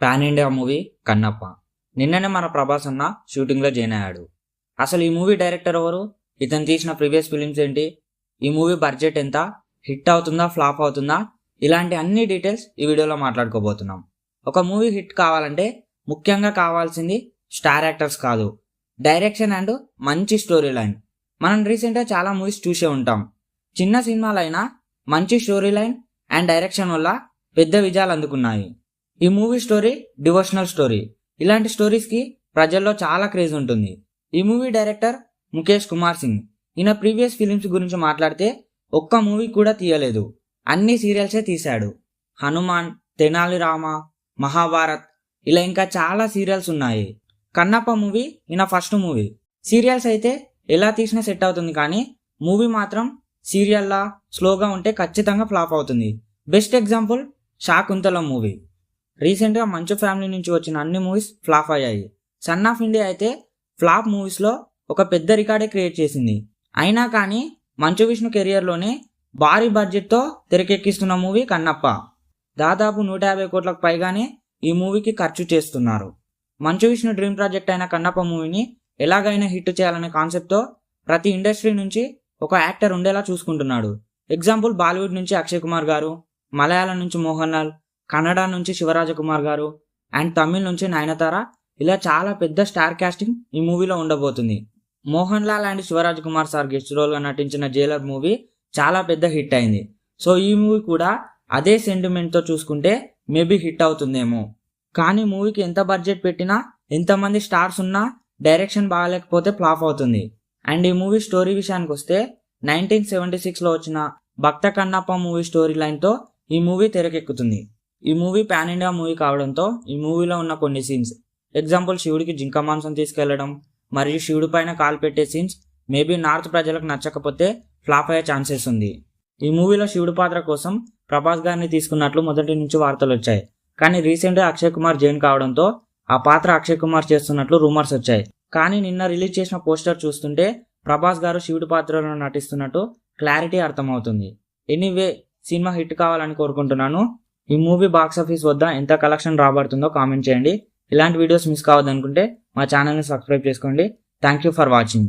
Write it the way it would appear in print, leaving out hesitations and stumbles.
Pan India movie Kannappa. నిన్ననే మన ప్రభాస్ అన్న షూటింగ్లో జాయిన్ అయ్యాడు. అసలు ఈ మూవీ డైరెక్టర్ ఎవరు, ఇతను తీసిన ప్రీవియస్ ఫిలిమ్స్ ఏంటి, ఈ మూవీ బడ్జెట్ ఎంత, హిట్ అవుతుందా ఫ్లాప్ అవుతుందా, ఇలాంటి అన్ని డీటెయిల్స్ ఈ వీడియోలో మాట్లాడుకోబోతున్నాం. ఒక మూవీ హిట్ కావాలంటే ముఖ్యంగా కావాల్సింది స్టార్ యాక్టర్స్ కాదు, డైరెక్షన్ అండ్ మంచి స్టోరీ లైన్. మనం రీసెంట్గా చాలా మూవీస్ చూసే ఉంటాం. చిన్న సినిమాలైనా మంచి స్టోరీ లైన్ అండ్ డైరెక్షన్ వల్ల పెద్ద విజయాలు అందుకున్నాయి. ఈ మూవీ స్టోరీ డివోషనల్ స్టోరీ. ఇలాంటి స్టోరీస్కి ప్రజల్లో చాలా క్రేజ్ ఉంటుంది. ఈ మూవీ డైరెక్టర్ ముఖేష్ కుమార్ సింగ్. ఈయన ప్రీవియస్ ఫిలిమ్స్ గురించి మాట్లాడితే ఒక్క మూవీ కూడా తీయలేదు, అన్ని సీరియల్సే తీశాడు. హనుమాన్, తెనాలి రామ, మహాభారత్, ఇలా ఇంకా చాలా సీరియల్స్ ఉన్నాయి. కన్నప్ప మూవీ ఈయన ఫస్ట్ మూవీ. సీరియల్స్ అయితే ఎలా తీసినా సెట్ అవుతుంది, కానీ మూవీ మాత్రం సీరియల్లా స్లోగా ఉంటే ఖచ్చితంగా ఫ్లాప్ అవుతుంది. Best example Shaakuntalam movie. రీసెంట్గా మంచు ఫ్యామిలీ నుంచి వచ్చిన అన్ని మూవీస్ ఫ్లాప్ అయ్యాయి. సన్ ఆఫ్ ఇండియా అయితే ఫ్లాప్ మూవీస్లో ఒక పెద్ద రికార్డే క్రియేట్ చేసింది. అయినా కానీ మంచు విష్ణు కెరియర్లోనే భారీ బడ్జెట్తో తెరకెక్కిస్తున్న మూవీ కన్నప్ప. దాదాపు 150 కోట్లకు పైగానే ఈ మూవీకి ఖర్చు చేస్తున్నారు. మంచు విష్ణు డ్రీమ్ ప్రాజెక్ట్ అయిన కన్నప్ప మూవీని ఎలాగైనా హిట్ చేయాలనే కాన్సెప్ట్తో ప్రతి ఇండస్ట్రీ నుంచి ఒక యాక్టర్ ఉండేలా చూసుకుంటున్నాడు. ఎగ్జాంపుల్ బాలీవుడ్ నుంచి అక్షయ్ కుమార్ గారు, మలయాళం నుంచి మోహన్ లాల్, కన్నడ నుంచి శివరాజకుమార్ గారు అండ్ తమిళ్ నుంచి నయనతార, ఇలా చాలా పెద్ద స్టార్ కాస్టింగ్ ఈ మూవీలో ఉండబోతుంది. Mohan Lal and Shivarajkumar sir guest రోల్గా నటించిన జైలర్ మూవీ చాలా పెద్ద హిట్ అయింది. సో ఈ మూవీ కూడా అదే సెంటిమెంట్తో చూసుకుంటే మేబీ హిట్ అవుతుందేమో. కానీ మూవీకి ఎంత బడ్జెట్ పెట్టినా, ఎంతమంది స్టార్స్ ఉన్నా డైరెక్షన్ బాగాలేకపోతే ఫ్లాప్ అవుతుంది. అండ్ ఈ మూవీ స్టోరీ విషయానికి వస్తే 1976లో వచ్చిన భక్త కన్నప్ప మూవీ స్టోరీ లైన్తో ఈ మూవీ తెరకెక్కుతుంది. ఈ మూవీ పాన్ ఇండియా మూవీ కావడంతో ఈ మూవీలో ఉన్న కొన్ని సీన్స్, ఎగ్జాంపుల్ శివుడికి జింక మాంసం తీసుకెళ్లడం మరియు శివుడి పైన కాలు పెట్టే సీన్స్ మేబీ నార్త్ ప్రజలకు నచ్చకపోతే ఫ్లాప్ అయ్యే ఛాన్సెస్ ఉంది. ఈ మూవీలో శివుడి పాత్ర కోసం ప్రభాస్ గారిని తీసుకున్నట్లు మొదటి నుంచి వార్తలు వచ్చాయి. కానీ రీసెంట్గా అక్షయ్ కుమార్ జాయిన్ కావడంతో ఆ పాత్ర అక్షయ్ కుమార్ చేస్తున్నట్లు రూమర్స్ వచ్చాయి. కానీ నిన్న రిలీజ్ చేసిన పోస్టర్ చూస్తుంటే ప్రభాస్ గారు శివుడి పాత్రలో నటిస్తున్నట్టు క్లారిటీ అర్థమవుతుంది. ఎనీవే, సినిమా హిట్ కావాలని కోరుకుంటున్నాను. ఈ మూవీ బాక్సాఫీస్ వద్ద ఎంత కలెక్షన్ రాబడుతుందో కామెంట్ చేయండి. ఇలాంటి వీడియోస్ మిస్ కావద్దనుకుంటే మా ఛానల్ని సబ్స్క్రైబ్ చేసుకోండి. Thank you for watching.